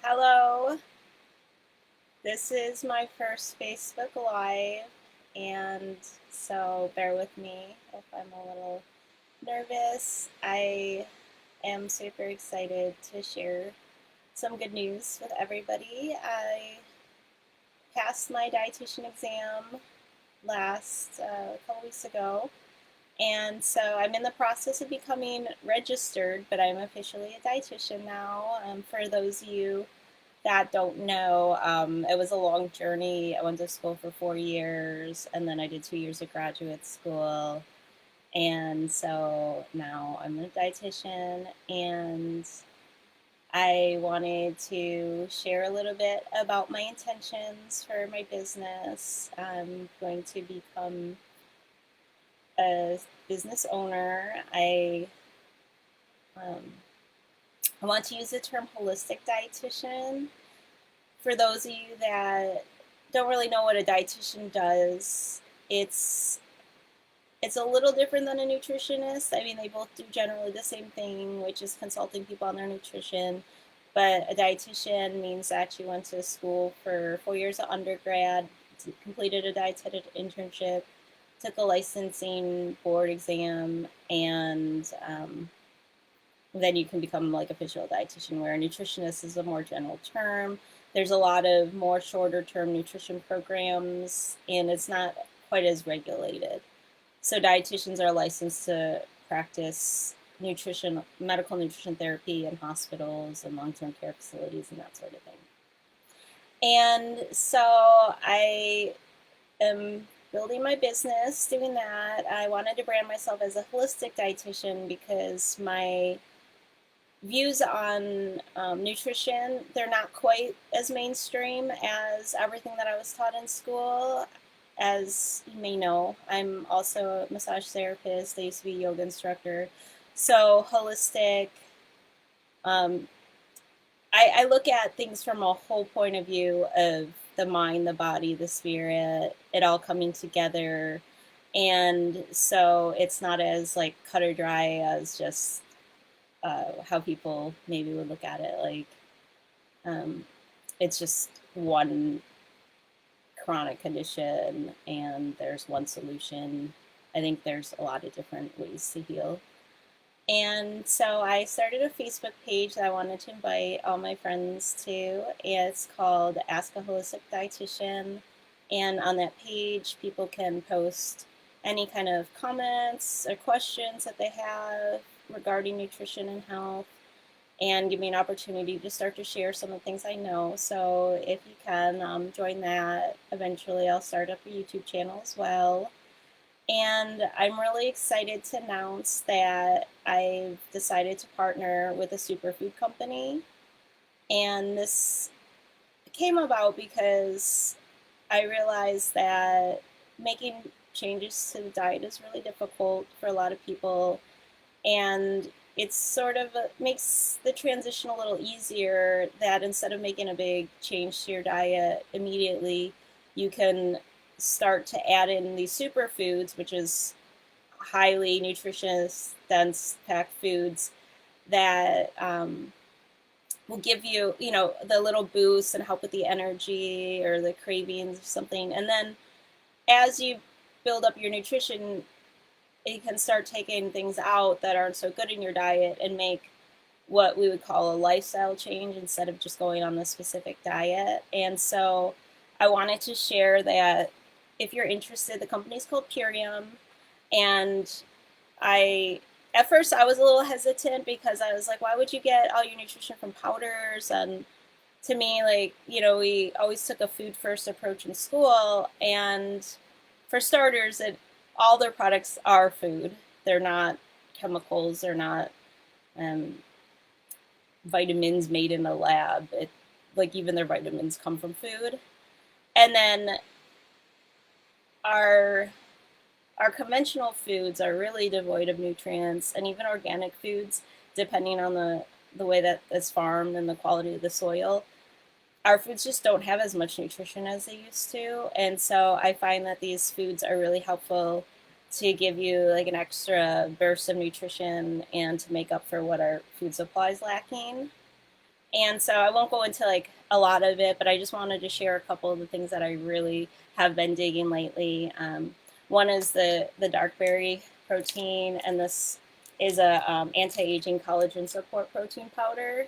Hello, this is my first Facebook Live, and so bear with me if I'm a little nervous. I am super excited to share some good news with everybody. I passed my dietitian exam last a couple weeks ago, and so I'm in the process of becoming registered, but I'm officially a dietitian now. For those of you that don't know, it was a long journey. I went to school for 4 years, and then I did 2 years of graduate school. And so now I'm a dietitian, and I wanted to share a little bit about my intentions for my business. I'm going to become a business owner. Um, I want to use the term holistic dietitian. For those of you that don't really know what a dietitian does, it's it's a little different than a nutritionist. I mean, they both do generally the same thing, which is consulting people on their nutrition. But a dietitian means that you went to school for 4 years of undergrad, completed a dietetic internship, took a licensing board exam, and then you can become like official dietitian, where a nutritionist is a more general term. There's a lot of more shorter term nutrition programs, and it's not quite as regulated. So dietitians are licensed to practice nutrition, medical nutrition therapy in hospitals and long-term care facilities and that sort of thing. And so I am building my business doing that. I wanted to brand myself as a holistic dietitian because my views on nutrition, they're not quite as mainstream as everything that I was taught in school. As you may know, I'm also a massage therapist. I used to be a yoga instructor. So holistic, um, I look at things from a whole point of view of the mind, the body, the spirit, it all coming together. And so it's not as like cut or dry as just how people maybe would look at it. Like um, it's just one chronic condition and there's one solution. I think there's a lot of different ways to heal. And so I started a Facebook page that I wanted to invite all my friends to. It's called Ask a Holistic Dietitian. And on that page, people can post any kind of comments or questions that they have regarding nutrition and health, and give me an opportunity to start to share some of the things I know. So if you can join that, eventually I'll start up a YouTube channel as well. And I'm really excited to announce that I've decided to partner with a superfood company. And this came about because I realized that making changes to the diet is really difficult for a lot of people. And it's sort of makes the transition a little easier, that instead of making a big change to your diet immediately, you can start to add in these superfoods, which is highly nutritious, dense packed foods that will give you, the little boost and help with the energy or the cravings or something. And then as you build up your nutrition, you can start taking things out that aren't so good in your diet and make what we would call a lifestyle change instead of just going on the specific diet. And so I wanted to share that if you're interested, the company's called Purium. And at first I was a little hesitant because I was like, why would you get all your nutrition from powders? And to me, like, we always took a food first approach in school. And for starters, all their products are food. They're not chemicals. They're not um, vitamins made in a lab. Like, even their vitamins come from food. And then our our conventional foods are really devoid of nutrients, and even organic foods, depending on the way that it's farmed and the quality of the soil, our foods just don't have as much nutrition as they used to. And so I find that these foods are really helpful to give you like an extra burst of nutrition and to make up for what our food supply is lacking. And so I won't go into like a lot of it, but I just wanted to share a couple of the things that I really have been digging lately. One is the dark berry protein, and this is a anti-aging collagen support protein powder.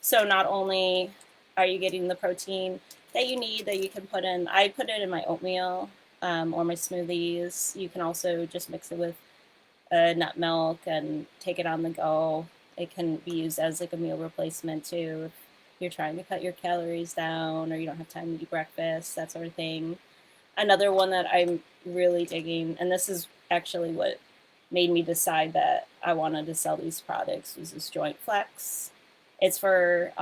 So not only are you getting the protein that you need that you can put in, I put it in my oatmeal or my smoothies. You can also just mix it with nut milk and take it on the go. It can be used as like a meal replacement too if you're trying to cut your calories down or you don't have time to eat breakfast, that sort of thing. Another one that I'm really digging, and this is actually what made me decide that I wanted to sell these products, was this joint flex. It's for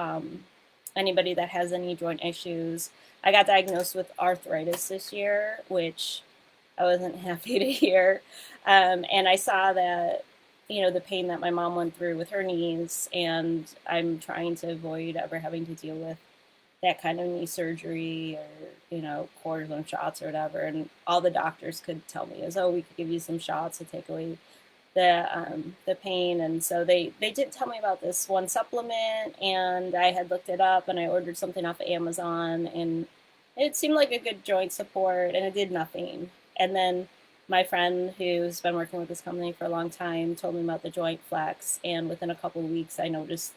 anybody that has any joint issues. I got diagnosed with arthritis this year, which I wasn't happy to hear. And I saw that, the pain that my mom went through with her knees, and I'm trying to avoid ever having to deal with that kind of knee surgery or, cortisone shots or whatever. And all the doctors could tell me is, oh, we could give you some shots to take away the pain. And so they did tell me about this one supplement, and I had looked it up and I ordered something off of Amazon, and it seemed like a good joint support, and it did nothing. And then my friend who's been working with this company for a long time told me about the joint flex, and within a couple of weeks I noticed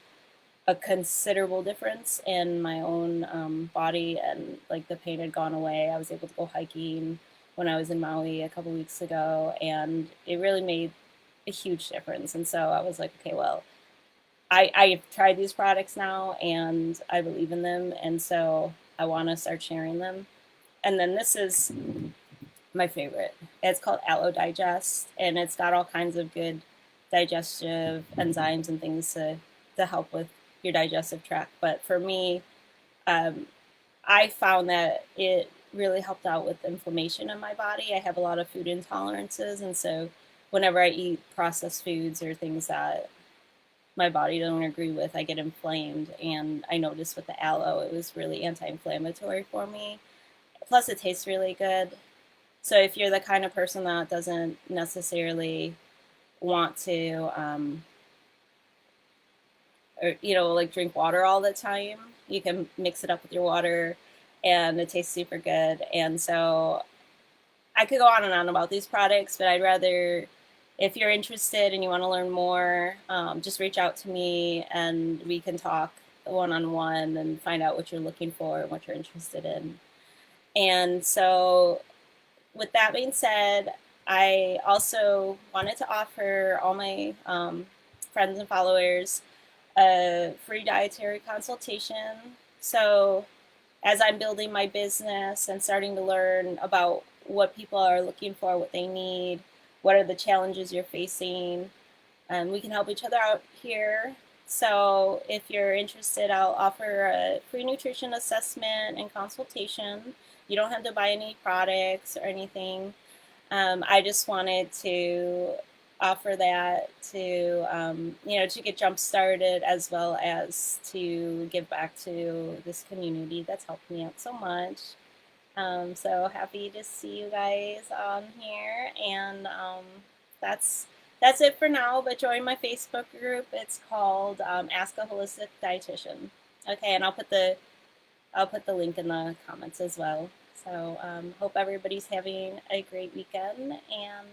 a considerable difference in my own body, and like the pain had gone away. I was able to go hiking when I was in Maui a couple weeks ago, and it really made a huge difference. And so I was like, okay, well, I've tried these products now and I believe in them, and so I want to start sharing them. And then this is my favorite. It's called Aloe Digest, and it's got all kinds of good digestive enzymes and things to help with your digestive tract. But for me, um, I found that it really helped out with inflammation in my body. I have a lot of food intolerances, and so whenever I eat processed foods or things that my body don't agree with, I get inflamed. And I noticed with the aloe, it was really anti-inflammatory for me. Plus, it tastes really good. So if you're the kind of person that doesn't necessarily want to, or like drink water all the time, you can mix it up with your water, and it tastes super good. And so I could go on and on about these products, but I'd rather, if you're interested and you want to learn more, just reach out to me and we can talk one on one and find out what you're looking for and what you're interested in. And so, with that being said, I also wanted to offer all my friends and followers a free dietary consultation. So, as I'm building my business and starting to learn about what people are looking for, what they need, what are the challenges you're facing, we can help each other out here. So, if you're interested, I'll offer a free nutrition assessment and consultation. You don't have to buy any products or anything. I just wanted to offer that to to get jump started, as well as to give back to this community that's helped me out so much. So happy to see you guys on here, and that's it for now. But join my Facebook group. It's called Ask a Holistic Dietitian. Okay, and I'll put the link in the comments as well. So hope everybody's having a great weekend, and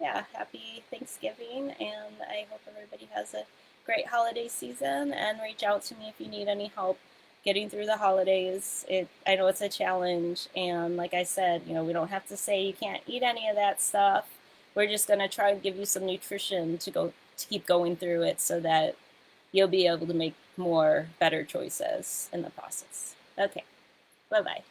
yeah, happy Thanksgiving, and I hope everybody has a great holiday season. And reach out to me if you need any help getting through the holidays. I know it's a challenge, and like I said, we don't have to say you can't eat any of that stuff. We're just gonna try and give you some nutrition to keep going through it, so that you'll be able to make more better choices in the process. Okay, bye bye.